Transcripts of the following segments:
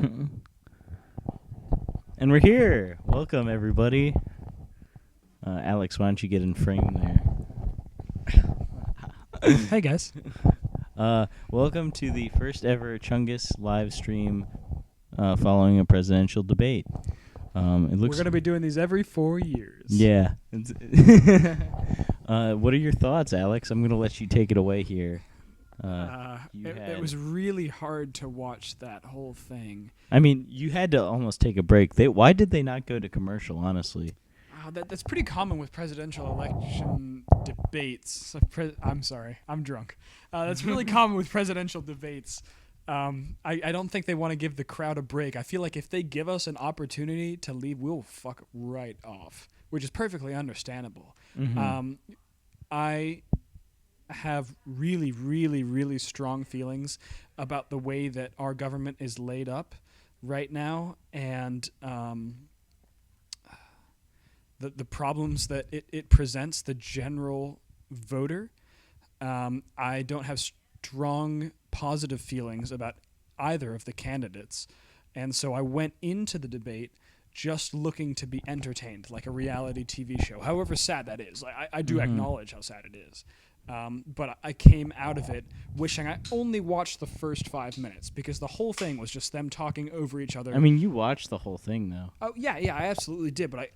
And we're here. Welcome, everybody. Alex, why don't you get in frame there? Hey, guys. Welcome to the first ever Chungus live stream following a presidential debate. It looks. We're going to be doing these every 4 years. Yeah. What are your thoughts, Alex? I'm going to let you take it away here. It was really hard to watch that whole thing. I mean, you had to almost take a break. Why did they not go to commercial, honestly? That's pretty common with presidential election debates. I'm sorry. I'm drunk. That's really common with presidential debates. I don't think they want to give the crowd a break. I feel like if they give us an opportunity to leave, we'll fuck right off, which is perfectly understandable. Mm-hmm. I have really, really, really strong feelings about the way that our government is laid up right now, and the problems that it presents the general voter. I don't have strong positive feelings about either of the candidates, and so I went into the debate just looking to be entertained, like a reality TV show, however sad that is. I do acknowledge how sad it is. But I came out of it wishing I only watched the first 5 minutes, because the whole thing was just them talking over each other. I mean, you watched the whole thing, though. Oh, yeah, I absolutely did. But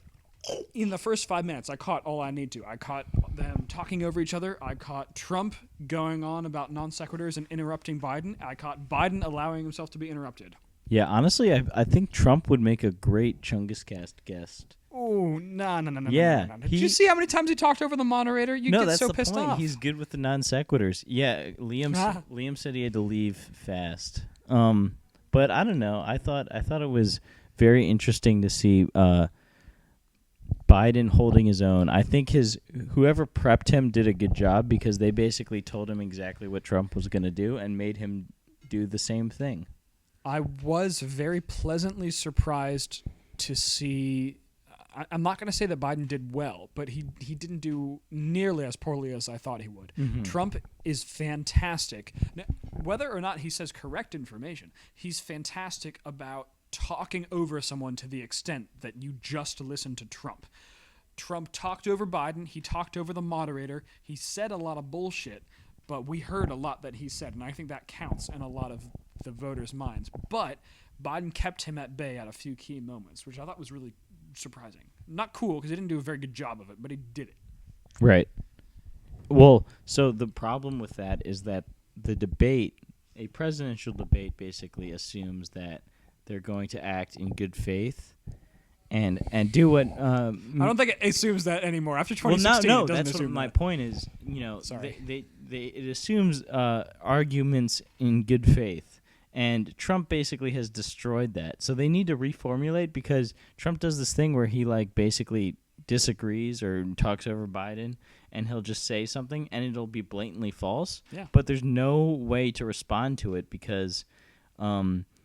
in the first 5 minutes, I caught all I need to. I caught them talking over each other. I caught Trump going on about non sequiturs and interrupting Biden. I caught Biden allowing himself to be interrupted. Yeah, honestly, I think Trump would make a great Chunguscast guest. Oh, no. Yeah, No. Did you see how many times he talked over the moderator? You get that's so the pissed point. off. He's good with the non sequiturs. Yeah, Liam said he had to leave fast. But I don't know. I thought it was very interesting to see Biden holding his own. I think whoever prepped him did a good job, because they basically told him exactly what Trump was going to do and made him do the same thing. I was very pleasantly surprised to see. I'm not going to say that Biden did well, but he didn't do nearly as poorly as I thought he would. Mm-hmm. Trump is fantastic. Now, whether or not he says correct information, he's fantastic about talking over someone to the extent that you just listen to Trump. Trump talked over Biden. He talked over the moderator. He said a lot of bullshit, but we heard a lot that he said, and I think that counts in a lot of the voters' minds. But Biden kept him at bay at a few key moments, which I thought was really surprising. Not cool, because he didn't do a very good job of it, but he did it. Right. Well, so the problem with that is that the debate, a presidential debate, basically assumes that they're going to act in good faith and do what. I don't think it assumes that anymore. After 2016, well, it doesn't that's assume what my that. point is. Sorry. It assumes arguments in good faith. And Trump basically has destroyed that. So they need to reformulate, because Trump does this thing where he basically disagrees or talks over Biden, and he'll just say something and it'll be blatantly false. Yeah. But there's no way to respond to it, because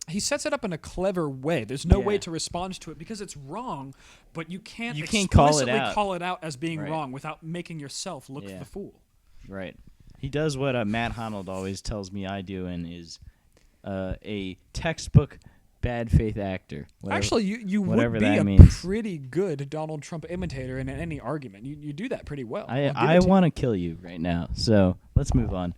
he sets it up in a clever way. There's no way to respond to it because it's wrong, but you can't explicitly call it out as being wrong without making yourself look the fool. Right. He does what Matt Honnold always tells me I do, and is a textbook bad faith actor. Actually, you would be a pretty good Donald Trump imitator in any argument. You do that pretty well. I want to kill you right now, so let's move on.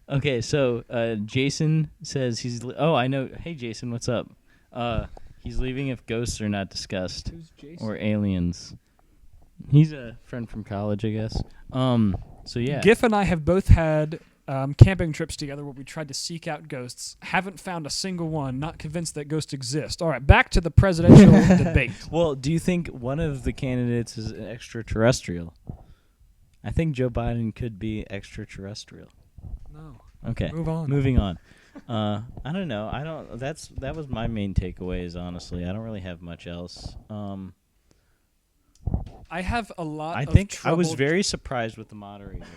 Okay, so Jason says he's... I know. Hey, Jason, what's up? He's leaving if ghosts are not discussed. Who's Jason? Or aliens. He's a friend from college, I guess. So, yeah. Giff and I have both had... camping trips together where we tried to seek out ghosts. Haven't found a single one. Not convinced that ghosts exist. All right, back to the presidential debate. Well, do you think one of the candidates is extraterrestrial? I think Joe Biden could be extraterrestrial. No. Okay. Moving on. I don't know. That was my main takeaways, honestly. I don't really have much else. I have a lot I of think trouble. I was very surprised with the moderator.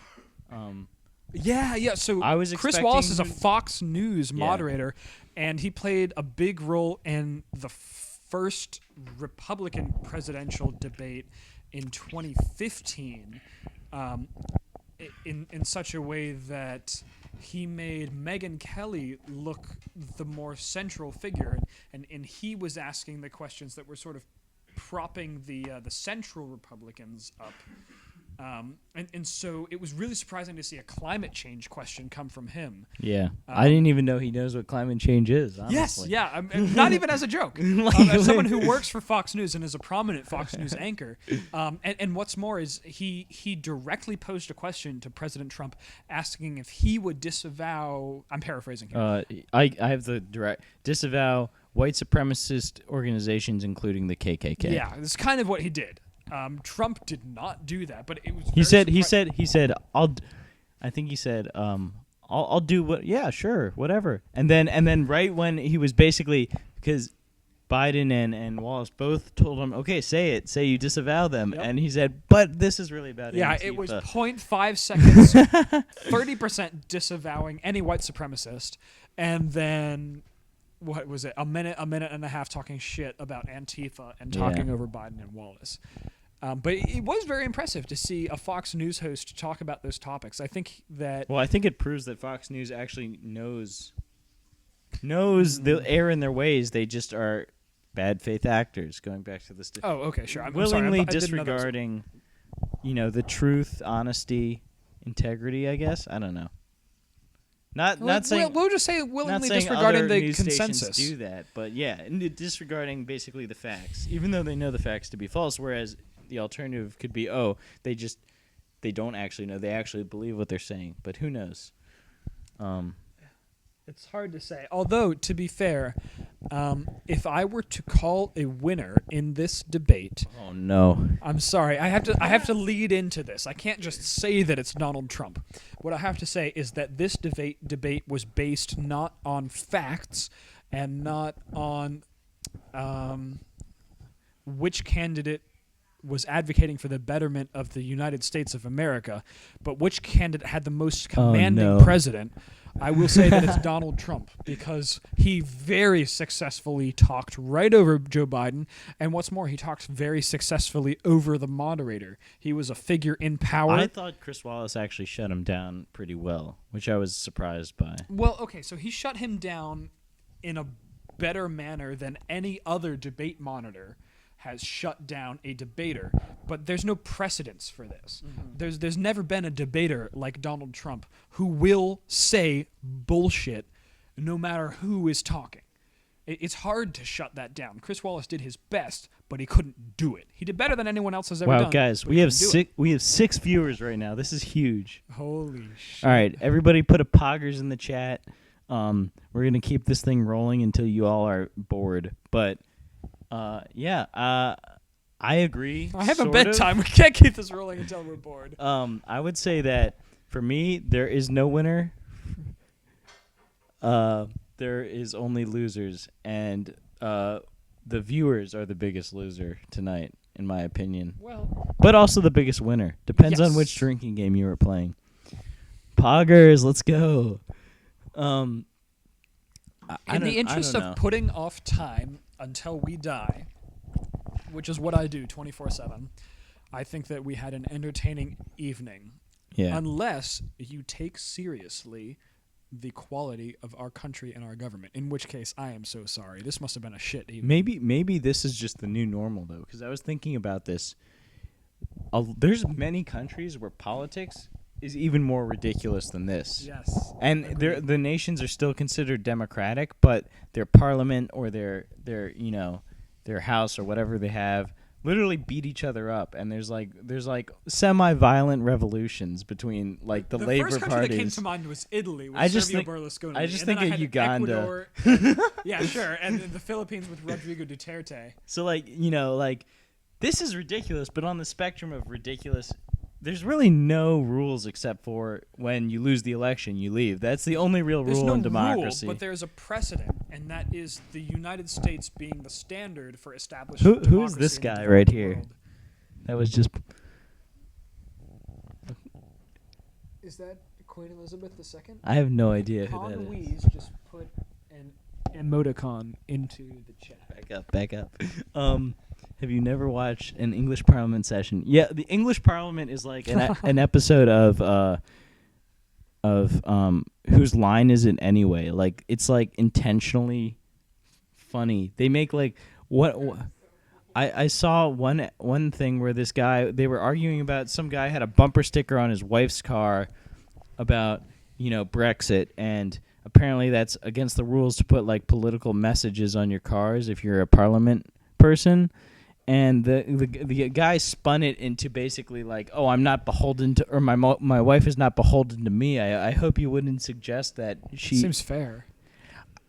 Yeah. So I was Chris Wallace is a Fox News moderator, and he played a big role in the first Republican presidential debate in 2015, in such a way that he made Megyn Kelly look the more central figure, and he was asking the questions that were sort of propping the central Republicans up. And so it was really surprising to see a climate change question come from him. Yeah. I didn't even know he knows what climate change is, honestly. Yes, yeah. Not even as a joke. As someone who works for Fox News and is a prominent Fox News anchor. And what's more is he directly posed a question to President Trump asking if he would disavow, I'm paraphrasing here. I have the direct disavow white supremacist organizations, incling the KKK. Yeah, that's kind of what he did. Trump did not do that, but it was. He said I think he said I'll do what, yeah, sure, whatever. And then right when he was basically, because Biden and Wallace both told him, okay, say you disavow them. Yep. And he said, but this is really about Yeah, Antifa. It was 0.5 seconds, 30% disavowing any white supremacist, and then what was it? A minute and a half talking shit about Antifa and talking over Biden and Wallace. But it was very impressive to see a Fox News host talk about those topics. I think that... Well, I think it proves that Fox News actually knows the error in their ways. They just are bad faith actors, going back to this. Oh, okay, sure. I'm willingly sorry. disregarding, the truth, honesty, integrity, I guess. I don't know. Not saying... We'll just say willingly saying disregarding other the news consensus. stations do that, but yeah, disregarding basically the facts, even though they know the facts to be false, whereas... The alternative could be, they don't actually know. They actually believe what they're saying. But who knows? It's hard to say. Although, to be fair, if I were to call a winner in this debate... Oh, no. I'm sorry. I have to lead into this. I can't just say that it's Donald Trump. What I have to say is that this debate was based not on facts and not on which candidate was advocating for the betterment of the United States of America, but which candidate had the most commanding president. I will say that it's Donald Trump, because he very successfully talked right over Joe Biden, and what's more, he talked very successfully over the moderator. He was a figure in power. I thought Chris Wallace actually shut him down pretty well, which I was surprised by. Well, okay, so he shut him down in a better manner than any other debate monitor has shut down a debater, but there's no precedence for this. Mm-hmm. There's never been a debater like Donald Trump who will say bullshit no matter who is talking. It's hard to shut that down. Chris Wallace did his best, but he couldn't do it. He did better than anyone else has ever done. Wow, guys, we have 6 viewers right now. This is huge. Holy shit. All right, everybody put a poggers in the chat. We're going to keep this thing rolling until you all are bored, but... I agree. I have a bedtime. We can't keep this rolling until we're bored. I would say that for me, there is no winner. There is only losers, and the viewers are the biggest loser tonight, in my opinion. Well, but also the biggest winner. Depends on which drinking game you were playing. Poggers, let's go. In the interest of putting off time until we die, which is what I do 24/7, I think that we had an entertaining evening. Yeah. Unless you take seriously the quality of our country and our government, in which case I am so sorry. This must have been a shit evening. Maybe this is just the new normal, though, because I was thinking about this. There's many countries where politics is even more ridiculous than this. Yes. And the nations are still considered democratic, but their parliament or their house or whatever they have literally beat each other up, and there's like semi-violent revolutions between like the labor first country parties. that came to mind was Italy with Berlusconi. I just think of Uganda. Yeah, sure, and the Philippines with Rodrigo Duterte. So this is ridiculous, but on the spectrum of ridiculous, there's really no rules except for when you lose the election, you leave. That's the only real rule in democracy. Rule, but there's a precedent, and that is the United States being the standard for establishing democracy. Who is this guy right here? World. That was just... Is that Queen Elizabeth II? I have no idea who that is. Louise just put an emoticon into the chat. Back up. Have you never watched an English Parliament session? Yeah, the English Parliament is like an episode of of whose line is it anyway? Like it's like intentionally funny. They make like what I saw one thing where this guy, they were arguing about, some guy had a bumper sticker on his wife's car about, Brexit, and apparently that's against the rules to put like political messages on your cars if you're a parliament person. And the guy spun it into basically like, oh, I'm not beholden to, or my wife is not beholden to me. I hope you wouldn't suggest that she. Seems fair.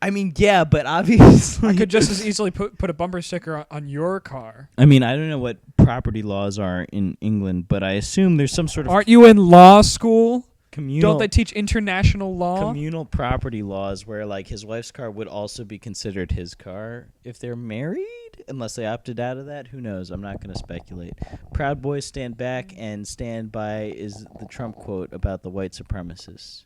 I mean, yeah, but obviously I could just as easily put a bumper sticker on your car. I mean, I don't know what property laws are in England, but I assume there's some sort of Aren't you in law school? communal. Don't they teach international law? Communal property laws where like his wife's car would also be considered his car if they're married, unless they opted out of that. Who knows? I'm not going to speculate. Proud Boys stand back and stand by is the Trump quote about the white supremacists.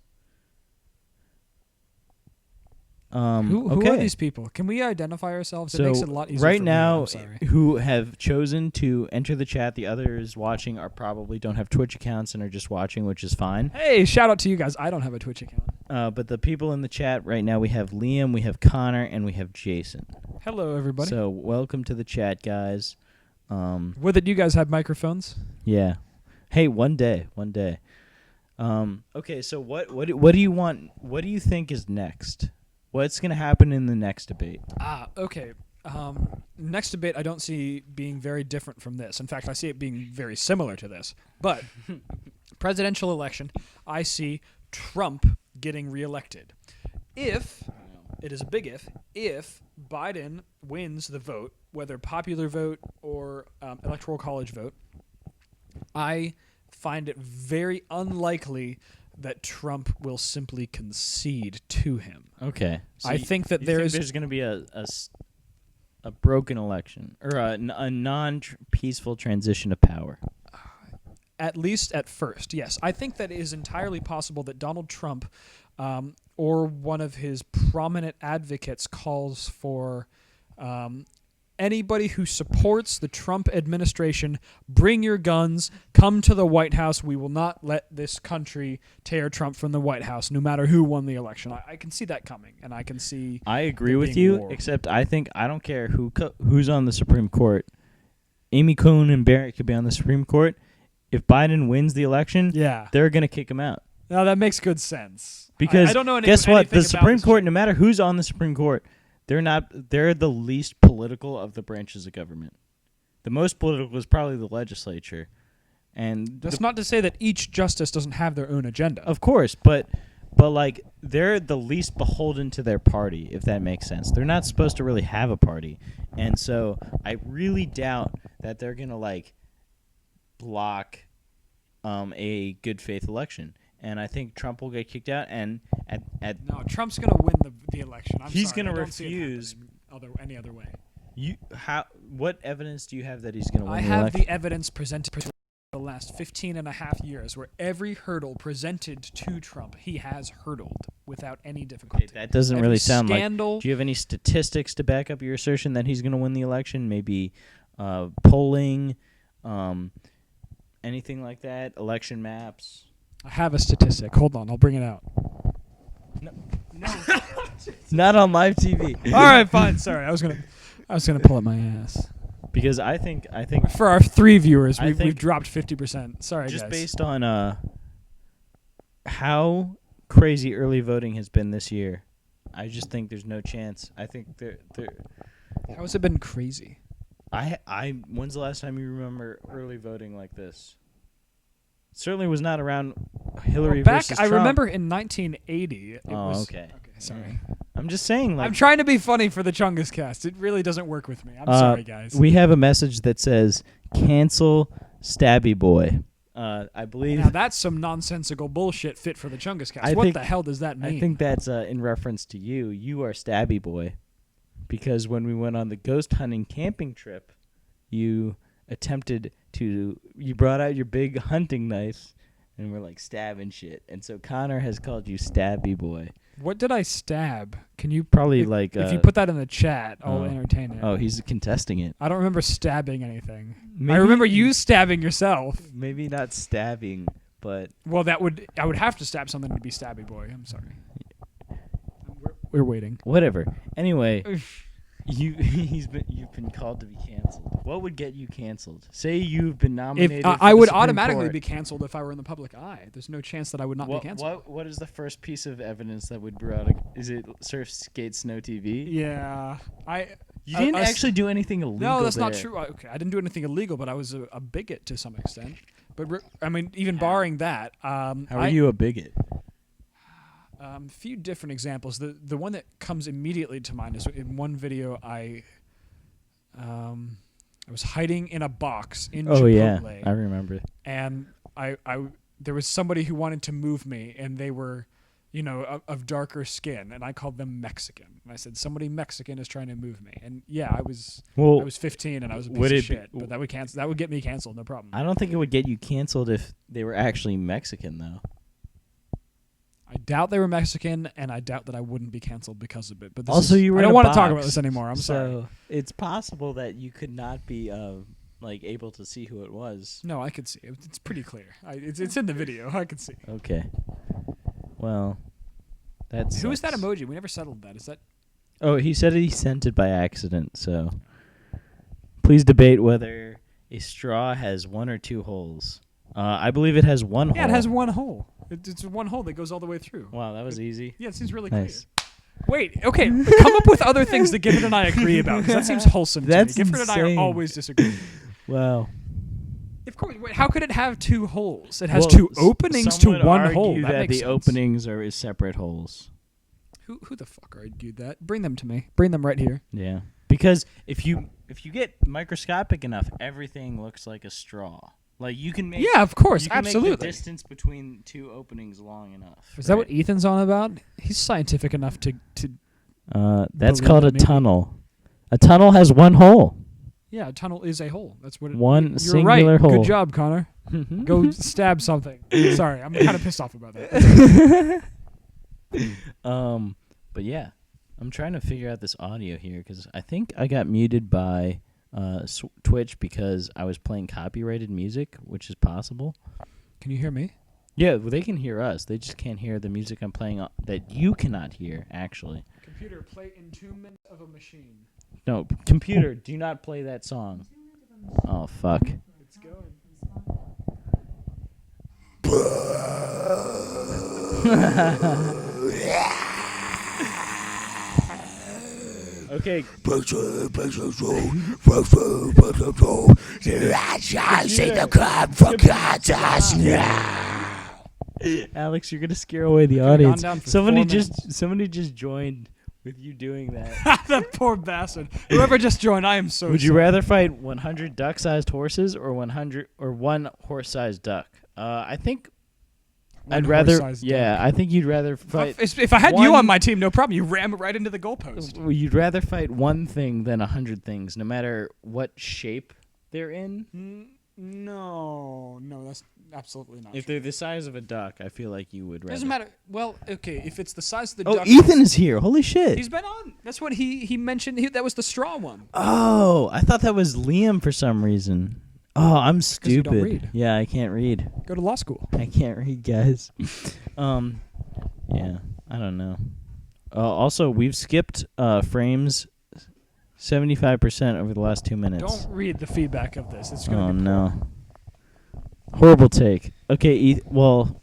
Who Okay. are these people? Can we identify ourselves? It So makes it a lot easier right for now, me. I'm sorry. who have chosen to enter the chat, the others watching are probably don't have Twitch accounts and are just watching, which is fine. Hey, shout out to you guys. I don't have a Twitch account. But the people in the chat right now, we have Liam, we have Connor, and we have Jason. Hello, everybody. So welcome to the chat, guys. Would that you guys have microphones? Yeah. Hey, one day. Okay, so what do you want? What do you think is next? What's going to happen in the next debate? Okay. Next debate I don't see being very different from this. In fact, I see it being very similar to this. But presidential election, I see Trump getting reelected. If, it is a big if Biden wins the vote, whether popular vote or electoral college vote, I find it very unlikely that Trump will simply concede to him. Okay. So I think that there's going to be a broken election or a non-peaceful transition of power. At least at first, yes. I think that it is entirely possible that Donald Trump or one of his prominent advocates calls for anybody who supports the Trump administration, bring your guns, come to the White House. We will not let this country tear Trump from the White House, no matter who won the election. I can see that coming, and I can see. I agree there with being you, war. except I don't care who's on the Supreme Court. Amy Coney and Barrett could be on the Supreme Court. If Biden wins the election, Yeah. they're going to kick him out. No, that makes good sense. Because I don't know guess what? anything The about Supreme this. Court, no matter who's on the Supreme Court, they're the least political of the branches of government. The most political is probably the legislature. And That's not to say that each justice doesn't have their own agenda. of course, but like they're the least beholden to their party, if that makes sense. They're not supposed to really have a party. And so I really doubt that they're going to like block a good faith election. And I think Trump will get kicked out. And at No, Trump's going to win the election. He's going gonna to refuse- any other way. what evidence do you have that he's going to win I the have election? the evidence presented for the last 15 and a half years where every hurdle presented to Trump, he has hurdled without any difficulty. That doesn't Every really sound scandal, like. Do you have any statistics to back up your assertion that he's going to win the election? Maybe polling, anything like that, election maps. I have a statistic. Hold on, I'll bring it out. Not on live TV. All right, fine. Sorry, I was gonna pull up my ass. Because I think For our 3 viewers, I we've think- dropped 50%. Sorry, just guys. based on how crazy early voting has been this year, I just think there's no chance. I think there. How has it been crazy? When's the last time you remember early voting like this? Certainly was not around Hillary Back, versus I Trump. remember in 1980. It was, okay. Sorry. I'm just saying, like, I'm trying to be funny for the Chungus cast. It really doesn't work with me. I'm sorry, guys. we have a message that says, cancel Stabby Boy. I believe Now that's some nonsensical bullshit fit for the Chungus cast. I What think- the hell does that mean? I think that's in reference to you. You are Stabby Boy. Because when we went on the ghost hunting camping trip, you brought out your big hunting knife and were like stabbing shit. And so Connor has called you Stabby Boy. What did I stab? Can you Probably if, like if you put that in the chat, I'll oh. entertain it. Oh, he's contesting it. I don't remember stabbing anything. I Maybe- remember you stabbing yourself. Maybe not stabbing, but Well, I would have to stab something to be Stabby Boy. I'm sorry. We're waiting. whatever. Anyway, you've been called to be canceled. What would get you canceled? Say you've been nominated. If for I the would Supreme automatically Court. be canceled if I were in the public eye. There's no chance that I would not be canceled. What is the first piece of evidence that would brought? Is it Surf Skate Snow TV? Yeah, You didn't actually do anything illegal. No, that's not there. true. Okay, I didn't do anything illegal, but I was a bigot to some extent. But I mean, even barring that, How are you a bigot? A few different examples. The one that comes immediately to mind is in one video I was hiding in a box in Oh yeah, Chipotle, I remember. and I there was somebody who wanted to move me, and they were, of darker skin, and I called them Mexican. And I said somebody Mexican is trying to move me, and yeah, I was 15 and I was a piece of shit, but that would get me canceled, no problem. I don't think it would get you canceled if they were actually Mexican, though. I doubt they were Mexican, and I doubt that I wouldn't be canceled because of it. But Also, you were I in don't a want to talk box, about this anymore. I'm sorry. It's possible that you could not be able to see who it was. No, I could see. It's pretty clear. It's in the video. I could see. Okay. Well, that's Who is that emoji? We never settled that. Is that? Oh, he said he sent it by accident. So, please debate whether a straw has one or two holes. I believe it has one hole. Yeah, it has one hole. It's one hole that goes all the way through. Wow, that was easy. Yeah, it seems really Nice. clear. Wait, okay, come up with other things that Gifford and I agree about, because that seems wholesome to That's me. Gifford and I insane. are always disagreeing. Wow. Of course, wait, how could it have two holes? It has Well, two openings some to would one argue hole. That that makes the sense. openings are separate holes. Who the fuck argued that? Bring them to me. Bring them right here. Yeah. Because if you get microscopic enough, everything looks like a straw. Like you can make Yeah, of course, you can make absolutely. the distance between two openings long enough. Is that what Ethan's on about? He's scientific enough to That's believe called that a maybe? tunnel. A tunnel has one hole. Yeah, a tunnel is a hole. That's what it One You're singular right. hole. Good job, Connor. Go stab something. Sorry, I'm kind of pissed off about that. But yeah, I'm trying to figure out this audio here because I think I got muted by Twitch because I was playing copyrighted music, which is possible. Can you hear me? Yeah, well, they can hear us. They just can't hear the music I'm playing that you cannot hear, actually. Computer, play Entombment of a Machine. No, computer, do not play that song. Oh, fuck. It's going. Okay. Alex, you're gonna scare away the could've audience. gone down for Somebody 4 somebody just joined with you doing that. That poor bastard. Whoever just joined, I am so Would you sorry. rather fight 100 duck-sized horses or 100 or one horse-sized duck? I think One I'd rather. horse-sized Yeah, duck. I think you'd rather fight. If I had you one- on my team, no problem. You ram it right into the goalpost. You'd rather fight one thing than 100 things, no matter what shape they're in. No, that's absolutely not. If true. they're the size of a duck, I feel like you would rather. Doesn't matter. Well, okay, if it's the size of the Oh, duck. Ethan is here! Holy shit! He's been on. That's what he mentioned. That was the straw one. Oh, I thought that was Liam for some reason. Oh, I'm you stupid. don't read. Yeah, I can't read. Go to law school. I can't read, guys. Yeah, I don't know. Also, we've skipped frames 75% over the last 2 minutes. Don't read the feedback of this. It's gonna Oh be no! Horrible take. Okay, well,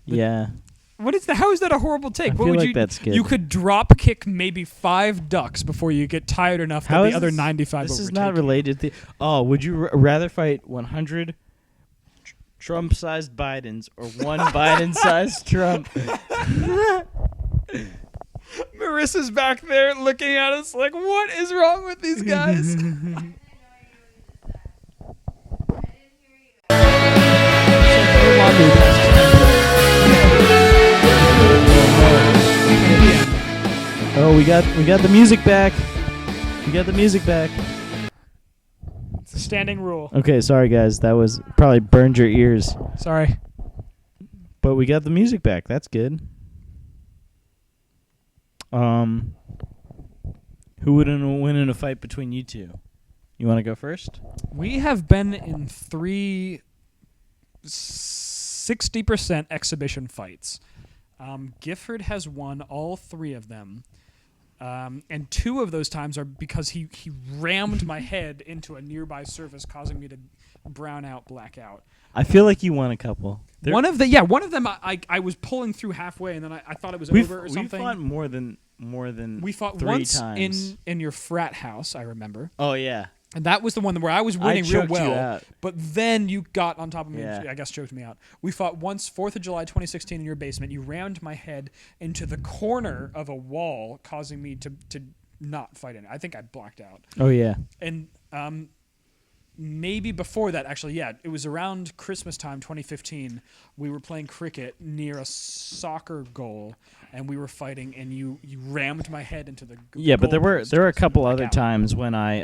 yeah. What is that? How is that a horrible take? I What feel would like you? that's good. You could drop kick maybe 5 ducks before you get tired enough How that is the other this- 95 This is overtake not you. related to. Oh, would you rather fight 100 Trump-sized Bidens or one Biden-sized Trump? Marissa's back there looking at us like, what is wrong with these guys? Oh, we got the music back. We got the music back. It's a standing rule. Okay, sorry guys, that was probably burned your ears, Sorry. but we got the music back. That's good. Who would win in a fight between you two? You want to go first? We have been in 3 60% exhibition fights. Gifford has won all 3 of them. And 2 of those times are because he rammed my head into a nearby surface, causing me to brown out, black out. I feel like you won a couple. One of them I was pulling through halfway, and then I thought it was over or something. We fought more than we fought 3 once times. in your frat house, I remember. Oh yeah. And that was the one where I was winning real choked you well, out. but then you got on top of me Yeah. and I guess choked me out. We fought once, 4th of July 2016 in your basement. You rammed my head into the corner of a wall, causing me to not fight in it. I think I blacked out. Oh yeah. And maybe before that, actually, yeah, it was around Christmas time, 2015. We were playing cricket near a soccer goal, and we were fighting, and you rammed my head into the Yeah, but there were a couple black other out. times when I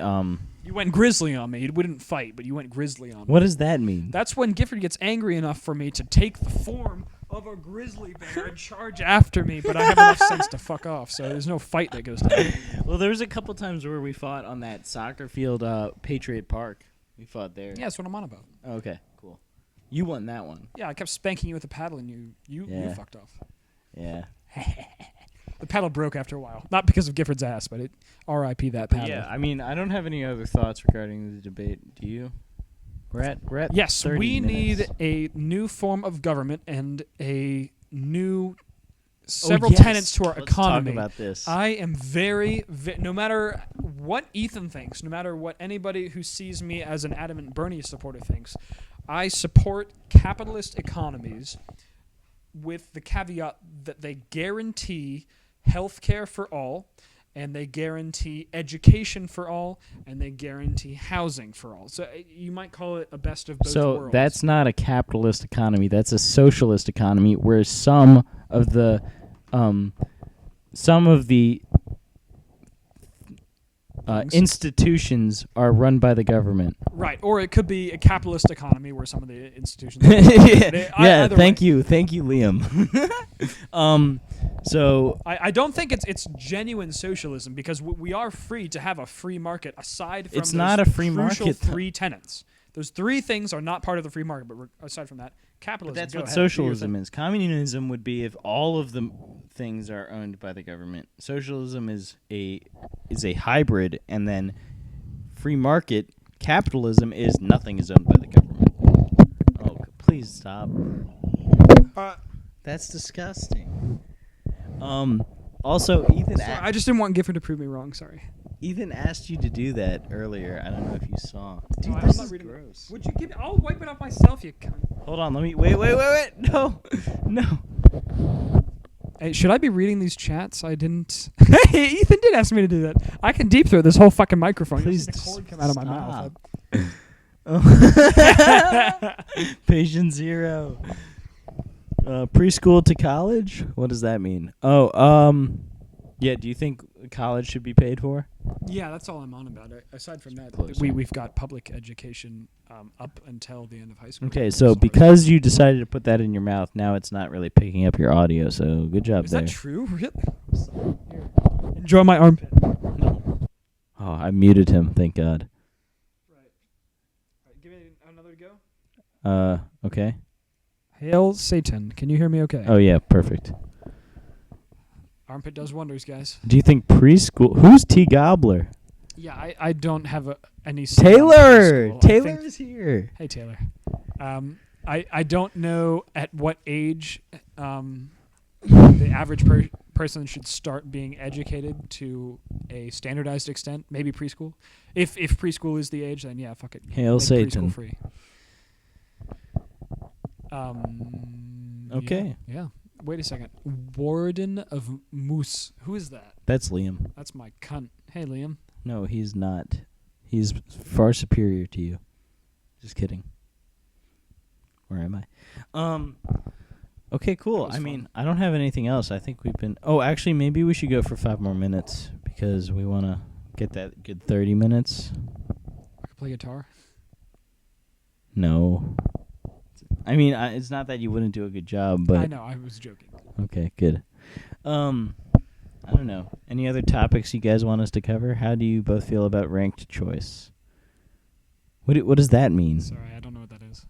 You went grizzly on me. You wouldn't fight, but you went grizzly on me. What does that mean? That's when Gifford gets angry enough for me to take the form of a grizzly bear and charge after me, but I have enough sense to fuck off, so there's no fight that goes down. Well, there was a couple times where we fought on that soccer field, Patriot Park. We fought there. Yeah, that's what I'm on about. Oh, okay, cool. You won that one. Yeah, I kept spanking you with the paddle, and you Yeah. fucked off. Yeah. The paddle broke after a while. Not because of Gifford's ass, but it R.I.P. that paddle. Yeah, I mean, I don't have any other thoughts regarding the debate. Do you? We're at Yes, 30 we minutes. need a new form of government and a new several yes. tenets to our Let's economy. talk about this. I am no matter what Ethan thinks, no matter what anybody who sees me as an adamant Bernie supporter thinks, I support capitalist economies with the caveat that they guarantee health care for all, and they guarantee education for all, and they guarantee housing for all. So you might call it a best of both So worlds. that's not a capitalist economy. That's a socialist economy where some of the institutions are run by the government. right, or it could be a capitalist economy where some of the institutions. Yeah, Either thank way. you, Liam. So I don't think it's genuine socialism because we are free to have a free market aside from It's those not a free crucial market, though. 3 tenets. Those 3 things are not part of the free market, but aside from that, capitalism. that's go what ahead, do your socialism thing. is. Communism would be if all of the things are owned by the government. Socialism is a hybrid, and then free market capitalism is nothing is owned by the government. Oh, please stop. That's disgusting. Also, I just didn't want Gifford to prove me wrong. Sorry. Ethan asked you to do that earlier. I don't know if you saw. Dude, I'm this not is reading it. gross. Would you give? I'll wipe it off myself. You cunt. Hold on, let me. Wait. No. Hey, should I be reading these chats? I didn't. Hey, Ethan did ask me to do that. I can deep throat this whole fucking microphone. Please You'll see the cord come out of my mouth. Patient zero. Preschool to college? What does that mean? Oh, yeah. Do you think college should be paid for? Yeah, that's all I'm on about. Aside from that, Close. we've got public education up until the end of high school. Okay, so Sorry. because you decided to put that in your mouth, now it's not really picking up your audio. So good job Is there. that true? Really? Here. Enjoy my armpit. Oh, I muted him. Thank God. Right. Give it another go. Okay. Hail Satan. Can you hear me okay? Oh yeah, perfect. Armpit does wonders, guys. Do you think preschool? Who's T Gobbler? Yeah, I don't have any. say on Taylor. preschool. I Taylor think- is here. Hey, Taylor. I don't know at what age the average person should start being educated to a standardized extent. Maybe preschool. If preschool is the age, then yeah, fuck it. Hail Make Satan. preschool free. Okay. Yeah. Wait a second. Warden of Moose. Who is that? That's Liam. That's my cunt. Hey, Liam. No, he's not. He's far superior to you. Just kidding. Where am I? Okay, cool. was I fun. mean, I don't have anything else. I think we've been. Oh, actually, maybe we should go for 5 more minutes because we want to get that good 30 minutes. I could play guitar. No. I mean, it's not that you wouldn't do a good job, but I know. I was joking. okay, good. I don't know. Any other topics you guys want us to cover? How do you both feel about ranked choice? What does that mean? Sorry, I don't know what that is.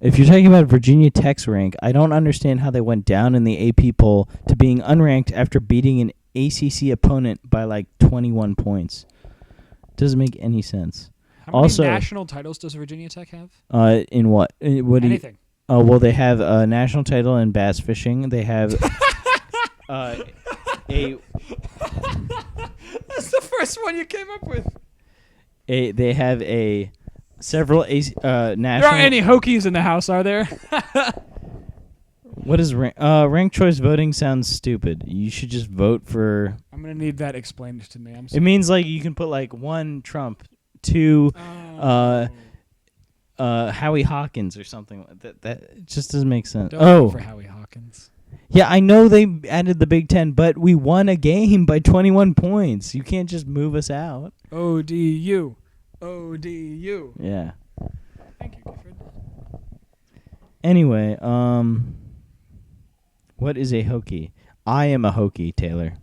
If you're talking about Virginia Tech's rank, I don't understand how they went down in the AP poll to being unranked after beating an ACC opponent by like 21 points. Doesn't make any sense. How many Also- national titles does Virginia Tech have? In what? What do you? Anything. Oh well, they have a national title in bass fishing. They have a. That's the first one you came up with. They have a several national. There aren't any Hokies in the house, are there? What is ranked choice voting? Sounds stupid. You should just vote for. I'm gonna need that explained to me. I'm It sorry. means like you can put like 1 Trump, 2 Howie Hawkins or something like that. That just doesn't make sense. Don't vote for Oh, Howie Hawkins. yeah, I know they added the Big Ten, but we won a game by 21 points. You can't just move us out. ODU. ODU. Yeah. Thank you, Gifford. Anyway, what is a Hokie? I am a Hokie, Taylor.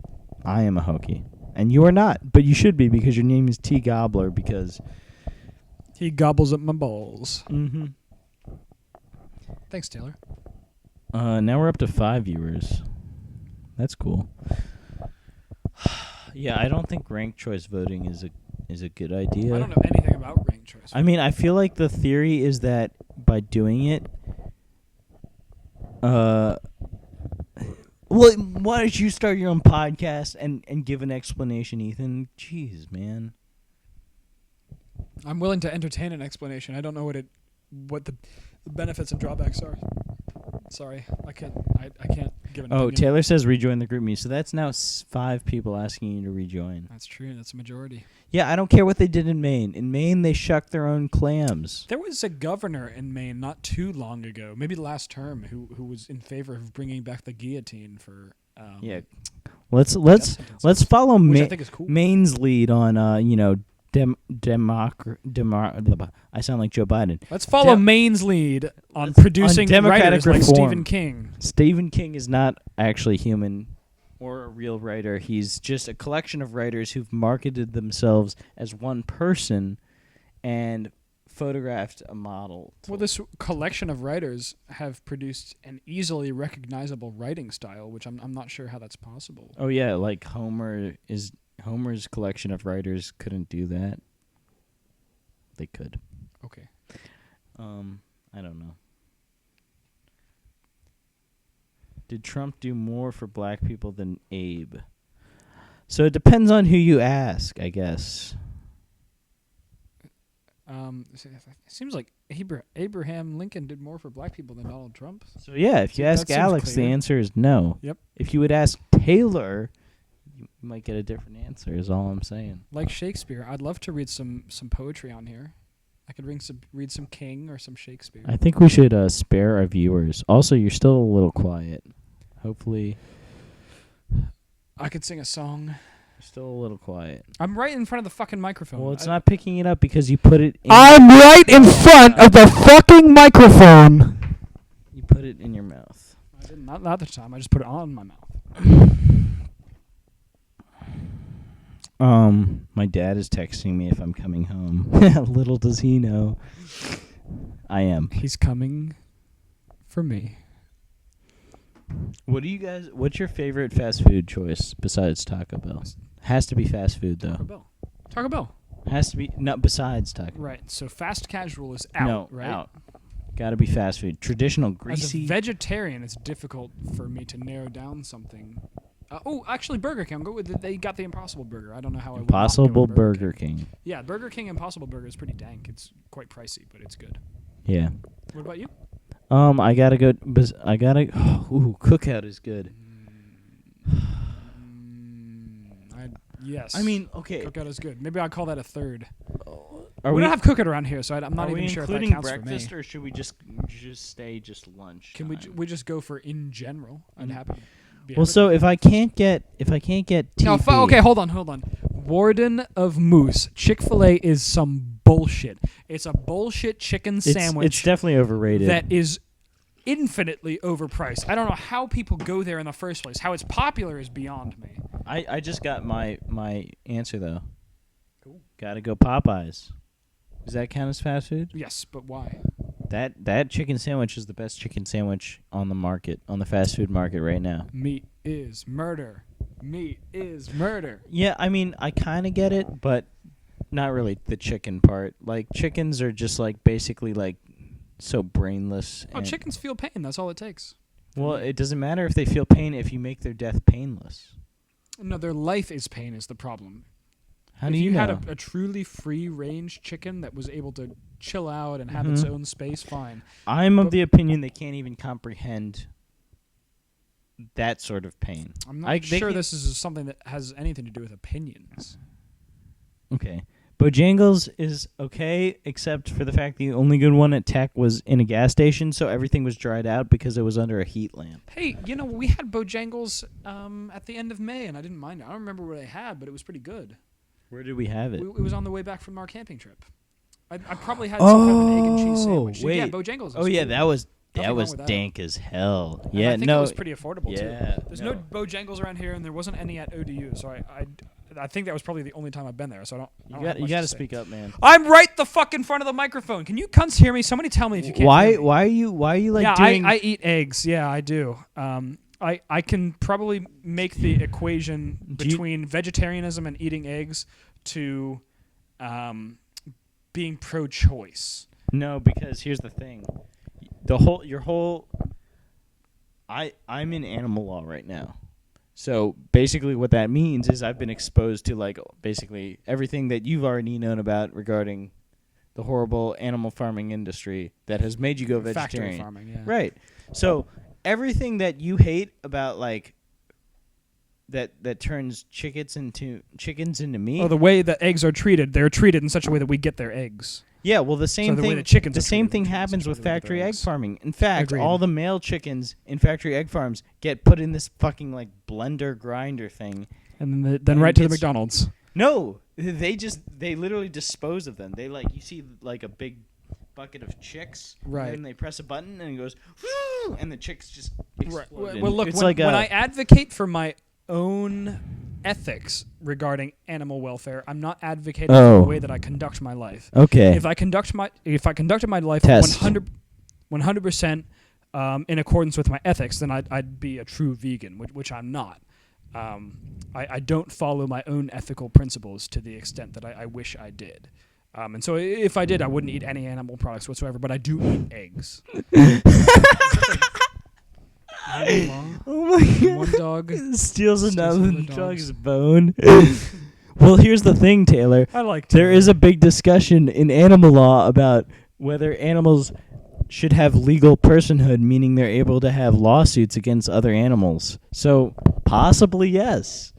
I am a Hokie. And you are not, but you should be because your name is T. Gobbler because... He gobbles up my balls. Mm-hmm. Thanks, Taylor. Now we're up to 5 viewers. That's cool. Yeah, I don't think ranked choice voting is a good idea. I don't know anything about ranked choice. I mean, I feel like the theory is that by doing it, well, why don't you start your own podcast and give an explanation, Ethan? Jeez, man. I'm willing to entertain an explanation. I don't know what the benefits and drawbacks are. Sorry, I can't give an Oh, opinion. Taylor says rejoin the group me. So that's now 5 people asking you to rejoin. That's true. That's a majority. Yeah, I don't care what they did in Maine. In Maine, they shucked their own clams. There was a governor in Maine not too long ago, maybe last term, who was in favor of bringing back the guillotine for. Yeah, let's death sentences, follow which I think is cool. Maine's lead on I sound like Joe Biden. Let's follow Dem- Maine's lead on producing democratic writers like reform. Stephen King. Stephen King is not actually human or a real writer. He's just a collection of writers who've marketed themselves as one person and photographed a model. Well, this collection of writers have produced an easily recognizable writing style, which I'm not sure how that's possible. Oh yeah, like Homer's collection of writers couldn't do that. They could. Okay. I don't know. Did Trump do more for black people than Abe? So it depends on who you ask, I guess. It seems like Abraham Lincoln did more for black people than Donald Trump. So yeah, if you That ask seems Alex, the clear. answer is no. Yep. If you would ask Taylor, you might get a different answer, is all I'm saying. Like Shakespeare, I'd love to read some poetry on here. I could read some King or some Shakespeare. I think we should spare our viewers. Also, you're still a little quiet. Hopefully, I could sing a song. you're still a little quiet. I'm right in front of the fucking microphone. Well, it's not picking it up because you put it in... I'm right in front of the fucking microphone. You put it in your mouth. I didn't, not this time. I just put it on my mouth. My dad is texting me if I'm coming home. Little does he know. I am. He's coming for me. What's your favorite fast food choice besides Taco Bell? Has to be fast food Taco though. Bell. Taco Bell. Has to be not besides Taco Bell. Right. So fast casual is out, No, right? out. Gotta be fast food. Traditional As a greasy. vegetarian, it's difficult for me to narrow down something. Actually, Burger King. I'll go with they got the Impossible Burger. I don't know how I would not go Impossible with Burger King. Yeah, Burger King Impossible Burger is pretty dank. It's quite pricey, but it's good. Yeah. What about you? I gotta go. Ooh, Cookout is good. Yes. I mean, okay. Cookout is good. Maybe I'll call that a third. Are We don't have Cookout around here, so I'm not are even we sure if that including counts breakfast, for me. or should we just stay lunch? Can we just go for in general? I'd happy. Be Well, happy so to- if I can't get TP, No, okay, hold on. Warden of Moose. Chick-fil-A is some bullshit. It's a bullshit chicken sandwich It's definitely overrated. that is infinitely overpriced. I don't know how people go there in the first place. How it's popular is beyond me. I just got my answer though. Cool. Gotta go Popeyes. Does that count as fast food? Yes, but why? That chicken sandwich is the best chicken sandwich on the market, on the fast food market right now. Meat is murder. Meat is murder. Yeah, I mean, I kind of get it, but not really the chicken part. Like, chickens are just, like, basically, like, so brainless. Oh, and- chickens feel pain. That's all it takes. Well, it doesn't matter if they feel pain if you make their death painless. No, their life is pain is the problem. How if do you had know? a truly free-range chicken that was able to chill out and have its Mhm. own space, fine. I'm of but- the opinion they can't even comprehend that sort of pain. I'm I- not they sure can- this is something that has anything to do with opinions. Okay. Bojangles is okay, except for the fact the only good one at Tech was in a gas station, so everything was dried out because it was under a heat lamp. Hey, we had Bojangles at the end of May, and I didn't mind it. I don't remember what I had, but it was pretty good. Where did we have it? It was on the way back from our camping trip. I probably had some kind of an egg and cheese sandwich. wait. Yeah, Bojangles. Oh yeah, that was Nothing wrong was with that. dank as hell. And Yeah, I think no. it was pretty affordable too. yeah, There's no Bojangles around here, and there wasn't any at ODU, so I think that was probably the only time I've been there. So I don't have You much got to to say. speak up, man. I'm right the fuck in front of the microphone. Can you cunts hear me? Somebody tell me if you can't. hear me. Why are you like yeah, doing I eat eggs. Yeah, I do. I can probably make the equation Do you- between vegetarianism and eating eggs to being pro-choice. No, because here's the thing. I'm in animal law right now. So basically what that means is I've been exposed to like basically everything that you've already known about regarding the horrible animal farming industry that has made you go vegetarian. Factory farming, yeah. Right. So everything that you hate about like that turns chickens into meat. Oh, the way that eggs are treated, they're treated in such a way that we get their eggs. Yeah, well, the same the way thing. the chickens The are same treated, thing which is happens such a with way that factory they're egg eggs. farming. In fact, Agreed. all the male chickens in factory egg farms get put in this fucking like blender grinder thing. And then And right to the gets- McDonald's. No, they literally dispose of them. They like you see like a big bucket of chicks, Right. And then they press a button and it goes, "Whoo!" and the chicks just explode. Well, And look, it's when, like when a, I advocate for my own ethics regarding animal welfare, I'm not advocating for Oh. the way that I conduct my life. okay. If I conducted my life Test. 100% in accordance with my ethics, then I'd be a true vegan, which I'm not. I don't follow my own ethical principles to the extent that I wish I did. And so if I did, I wouldn't eat any animal products whatsoever, but I do eat eggs. Oh my god! One dog. Steals another another dog's bone. Well, here's the thing, Taylor. I like There is a big discussion in animal law about whether animals should have legal personhood, meaning they're able to have lawsuits against other animals. So, possibly yes.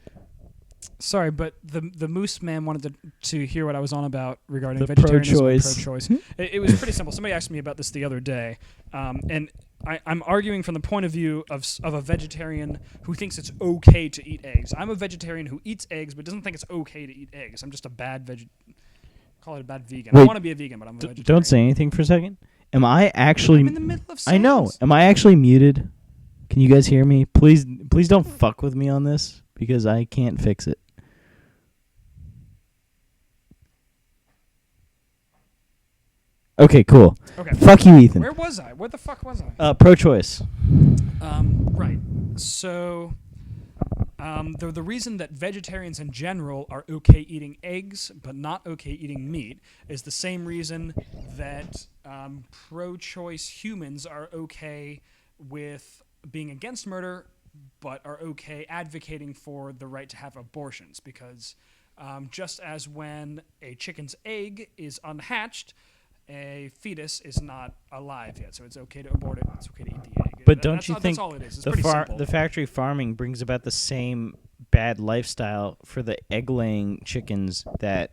Sorry, but the Moose Man wanted to hear what I was on about regarding The vegetarianism pro-choice. and pro-choice. It was pretty simple. Somebody asked me about this the other day, and I'm arguing from the point of view of a vegetarian who thinks it's okay to eat eggs. I'm a vegetarian who eats eggs but doesn't think it's okay to eat eggs. I'm just a bad call it a bad vegan. I Wait, want to be a vegan, but I'm a vegetarian. Don't say anything for a second. Am I actually... I'm in the middle of saying I know. this. Am I actually muted? Can you guys hear me? Please don't fuck with me on this because I can't fix it. Okay, cool. Okay. Fuck you, Ethan. Where was I? Where the fuck was I? Pro-choice. Right. So, the reason that vegetarians in general are okay eating eggs but not okay eating meat is the same reason that pro-choice humans are okay with being against murder but are okay advocating for the right to have abortions. Because just as when a chicken's egg is unhatched, a fetus is not alive yet, so it's okay to abort it. It's okay to eat the egg. But don't you think that's all it is? It's the pretty simple. the factory farming brings about the same bad lifestyle for the egg-laying chickens that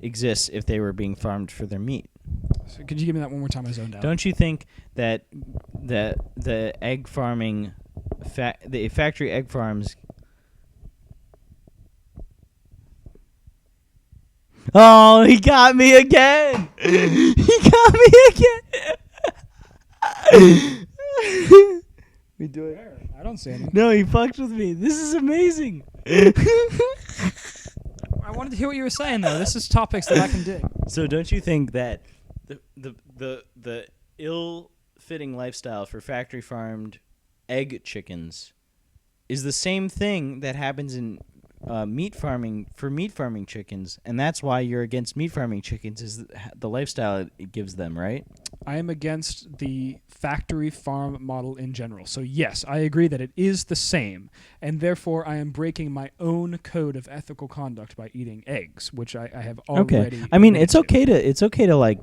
exists if they were being farmed for their meat? So could you give me that one more time? I zoned out. Don't you think that the egg farming, the factory egg farms? Oh, he got me again! He got me again! We do it. I don't see any. No, he fucked with me. This is amazing. I wanted to hear what you were saying though. This is topics that I can dig. So don't you think that the ill-fitting lifestyle for factory-farmed egg chickens is the same thing that happens in meat farming for meat farming chickens, and that's why you're against meat farming chickens is the lifestyle it gives them, right? I am against the factory farm model in general. So yes, I agree that it is the same, and therefore I am breaking my own code of ethical conduct by eating eggs, which I have already. Okay. I mean, admitted it's okay to like,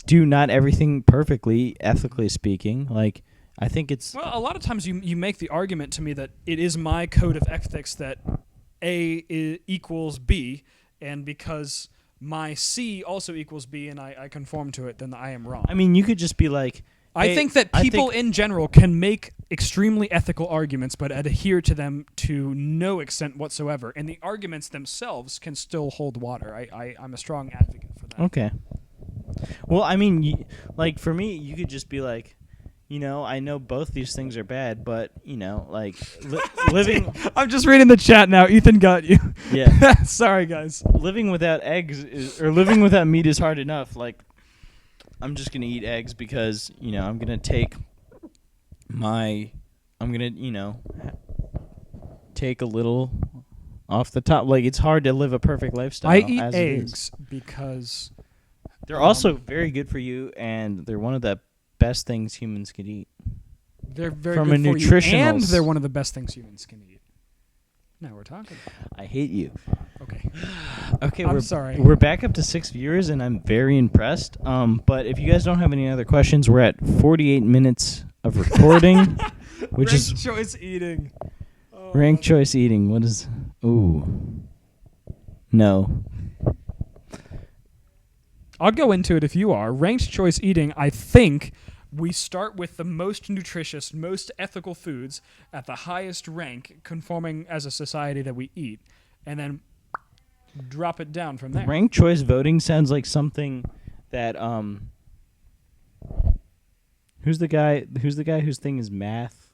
do not everything perfectly, ethically speaking. Like, I think it's Well, a lot of times you make the argument to me that it is my code of ethics that equals B, and because my C also equals B and I conform to it, then I am wrong. I mean, you could just be like, I hey, think that people in general can make extremely ethical arguments but adhere to them to no extent whatsoever, and the arguments themselves can still hold water. I'm a strong advocate for that. Okay. Well, I mean, like for me, you could just be like, I know both these things are bad, but like living. I'm just reading the chat now. Ethan got you. Yeah. Sorry, guys. Living without or living without meat is hard enough. Like, I'm just gonna eat eggs because I'm gonna take take a little off the top. Like, it's hard to live a perfect lifestyle. I eat as it is. eggs because They're also very good for you, and they're one of the best things humans could eat. they're very From good a for you, nutritional and they're one of the best things humans can eat. Now we're talking. I hate you. Okay. Okay, I'm we're sorry. We're back up to 6 viewers, and I'm very impressed. But if you guys don't have any other questions, we're at 48 minutes of recording, which is choice eating. ranked choice eating. What is? Ooh, no. I'll go into it if you are. Ranked choice eating, I think we start with the most nutritious, most ethical foods at the highest rank, conforming as a society that we eat, and then drop it down from there. Ranked choice voting sounds like something that Who's the guy whose thing is math?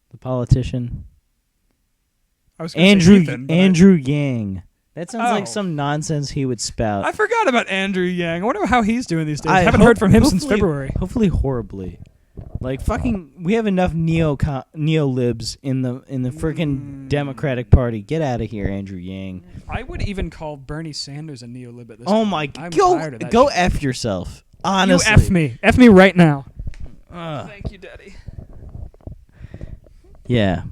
The politician. I was gonna say Ethan, but Andrew Yang. That sounds Oh. like some nonsense he would spout. I forgot about Andrew Yang. I wonder how he's doing these days. I haven't heard from him since February. Hopefully horribly. Like fucking, we have enough neo-libs in the freaking Democratic Party. Get out of here, Andrew Yang. I would even call Bernie Sanders a neolib at this Oh point. my! I'm Go tired of that go shit. f yourself. Honestly, You F me right now. Ugh. you, Daddy. Yeah,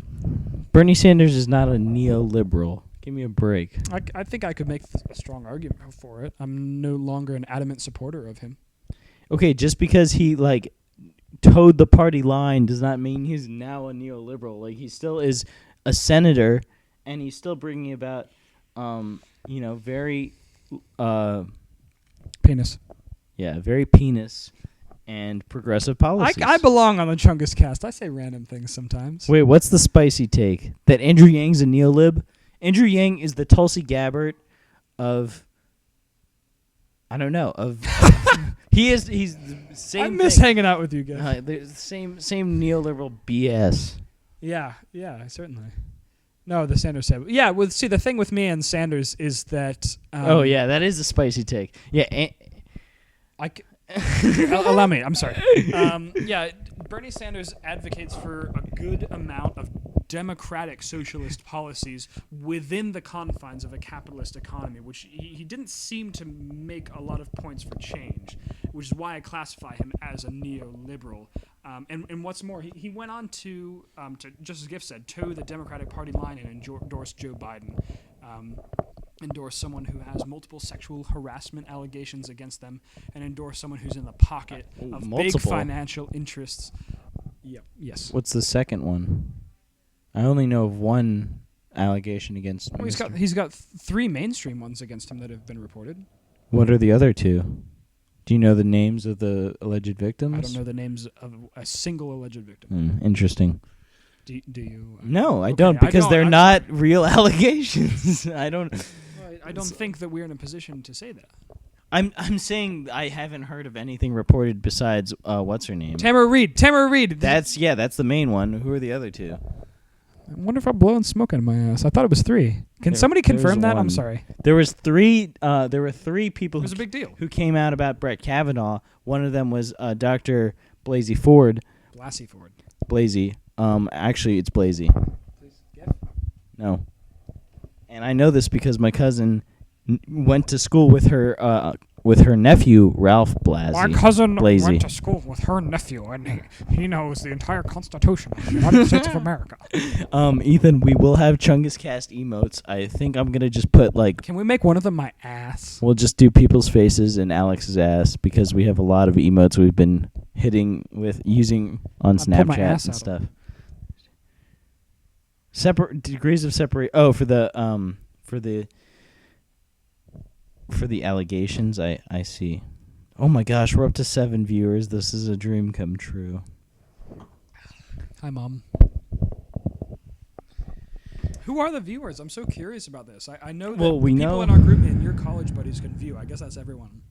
Bernie Sanders is not a neoliberal. Give me a break. I think I could make a strong argument for it. I'm no longer an adamant supporter of him. Okay, just because he like towed the party line does not mean he's now a neoliberal. Like, he still is a senator, and he's still bringing about, very, Penis. very penis and progressive policies. I belong on the Chungus cast. I say random things sometimes. Wait, what's the spicy take? That Andrew Yang's a neolib? Andrew Yang is the Tulsi Gabbard of, I don't know, of he's the same I miss thing. hanging out with you guys. The same neoliberal BS. Yeah, certainly. No, the Sanders said. Yeah, see, the thing with me and Sanders is that. That is a spicy take. Yeah. Allow me. I'm sorry. Bernie Sanders advocates for a good amount of democratic socialist policies within the confines of a capitalist economy, which he didn't seem to make a lot of points for change, which is why I classify him as a neoliberal. And what's more, he went on to just as Giff said, toe the Democratic Party line and endorse Joe Biden. Endorse someone who has multiple sexual harassment allegations against them, and endorse someone who's in the pocket of big multiple. financial interests. Yep. Yes. What's the second one? I only know of one allegation against Well, Mr. he's got three mainstream ones against him that have been reported. What are the other two? Do you know the names of the alleged victims? I don't know the names of a single alleged victim. Interesting. Do you? No, I Okay, don't, because they're I'm not real allegations. I don't. Well, I don't think that we're in a position to say that. I'm saying I haven't heard of anything reported besides what's her name? Tamara Reid. That's the main one. Who are the other two? I wonder if I'm blowing smoke out of my ass. I thought it was three. Can There- somebody there's confirm that? I'm one. sorry. There was three. There were three people It was a big deal. who came out about Brett Kavanaugh. One of them was Dr. Blasey Ford. Blasey Ford. Blasey. Actually, it's Blasey. Please, No. And I know this because my cousin went to school with her nephew Ralph Blasey. My cousin Blasey. went to school with her nephew, and he knows the entire Constitution of the United States of America. Ethan, we will have Chungus Cast emotes. I think I'm gonna just put like Can we make one of them my ass? we'll just do people's faces and Alex's ass because we have a lot of emotes we've been using on I'll pull my Snapchat ass and out. stuff. Separate degrees of separate. Oh, for the allegations. I see. Oh my gosh, we're up to 7 viewers. This is a dream come true. Hi, Mom. Who are the viewers? I'm so curious about this. I know that Well, we people know- in our group and your college buddies can view. I guess that's everyone.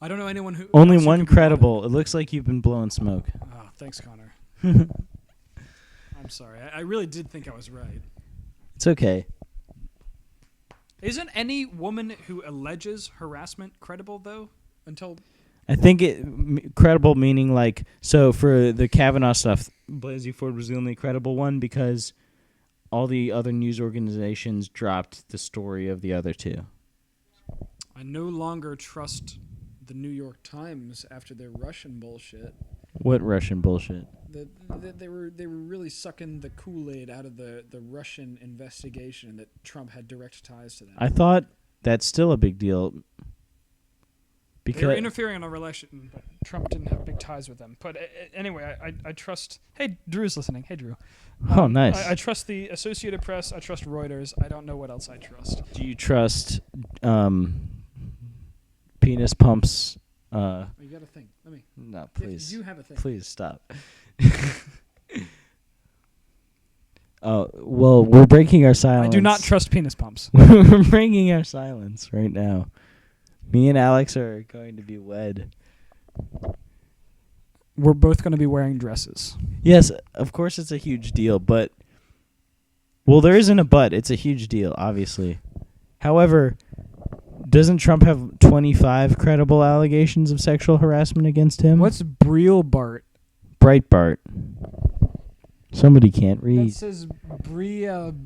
I don't know anyone who... Only else who one can be on it. credible. It looks like you've been blowing smoke. Oh, thanks, Connor. I'm sorry. I really did think I was right. It's okay. Isn't any woman who alleges harassment credible, though? Until... I think credible meaning like so for the Kavanaugh stuff, Blasey Ford was the only credible one because all the other news organizations dropped the story of the other two. I no longer trust the New York Times after their Russian bullshit. What Russian bullshit? They were really sucking the Kool-Aid out of the Russian investigation that Trump had direct ties to them. I thought that's still a big deal. They were Because interfering in our relation, but Trump didn't have big ties with them. But anyway, I trust... Hey, Drew's listening. Hey, Drew. oh, nice. I trust the Associated Press. I trust Reuters. I don't know what else I trust. Do you trust penis pumps? Oh, you got a thing. Let me... No, If please. you have a thing. Please stop. Oh, well, we're breaking our silence. I do not trust penis pumps. We're breaking our silence right now. Me and Alex are going to be wed. We're both going to be wearing dresses. Yes, of course it's a huge deal, but... Well, there isn't a but. It's a huge deal, obviously. However, doesn't Trump have 25 credible allegations of sexual harassment against him? What's Breitbart? Breitbart? Somebody can't That read. says Breitbart.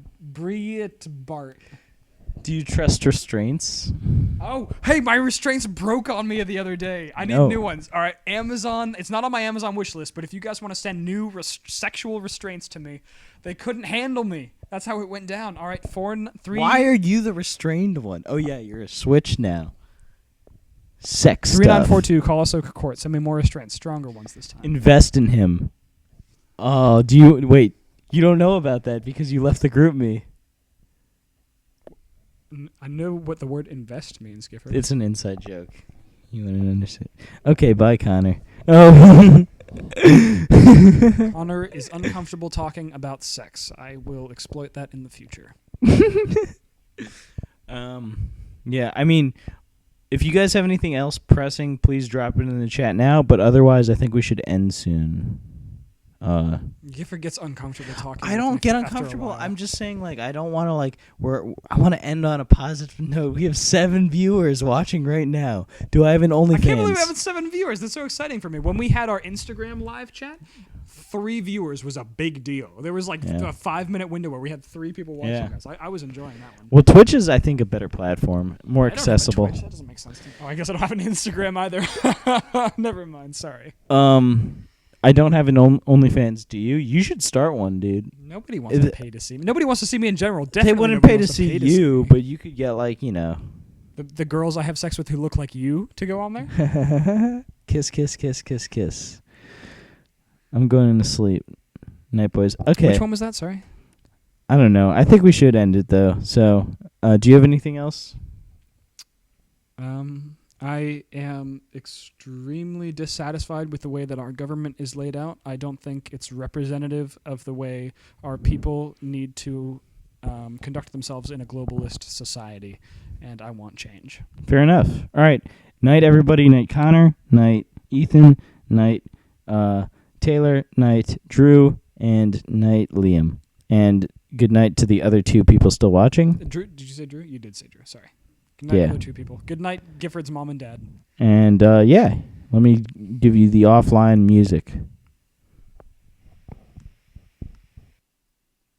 Do you trust restraints? Oh, hey, my restraints broke on me the other day. I need No. new ones. All right, Amazon. It's not on my Amazon wish list, but if you guys want to send new sexual restraints to me, they couldn't handle me. That's how it went down. All right, 3. Why are you the restrained one? Oh, yeah, you're a switch now. Sex stuff. 3942, call us Oak Court. Send me more restraints, stronger ones this time. Invest in him. Oh, do you... Wait, you don't know about that because you left the group me. I know what the word invest means, Gifford. It's an inside joke. You wouldn't understand. Okay, bye, Connor. Oh. Connor is uncomfortable talking about sex. I will exploit that in the future. Yeah, I mean, if you guys have anything else pressing, please drop it in the chat now. But otherwise, I think we should end soon. Gifford gets uncomfortable talking. I with don't me get after a uncomfortable. while. I'm just saying, like, I don't want to, like, I want to end on a positive note. We have 7 viewers watching right now. Do I have an OnlyFans? I can't believe we have 7 viewers. That's so exciting for me. When we had our Instagram live chat, 3 viewers was a big deal. There was like Yeah. a 5-minute window where we had 3 people watching Yeah. us. I was enjoying that one. Well, Twitch is, I think, a better platform, more I don't have a accessible. Twitch. That doesn't make sense to me. Oh, I guess I don't have an Instagram either. Never mind. Sorry. I don't have an OnlyFans. Do you? You should start one, dude. Nobody wants to pay to see me. Nobody wants to see me in general. Definitely They wouldn't nobody pay to wants see pay you, me. but you could get, like, you know. The girls I have sex with who look like you to go on there? Kiss, kiss, kiss, kiss, kiss. I'm going to sleep. Night, boys. Okay. Which one was that? Sorry. I don't know. I think we should end it, though. So, do you have anything else? I am extremely dissatisfied with the way that our government is laid out. I don't think it's representative of the way our people need to conduct themselves in a globalist society, and I want change. Fair enough. All right. Night, everybody. Night, Connor. Night, Ethan. Night, Taylor. Night, Drew. And night, Liam. And good night to the other two people still watching. Drew, did you say Drew? You did say Drew. Sorry. Good night, Yeah. other two people. Good night, Gifford's mom and dad. And yeah, let me give you the offline music.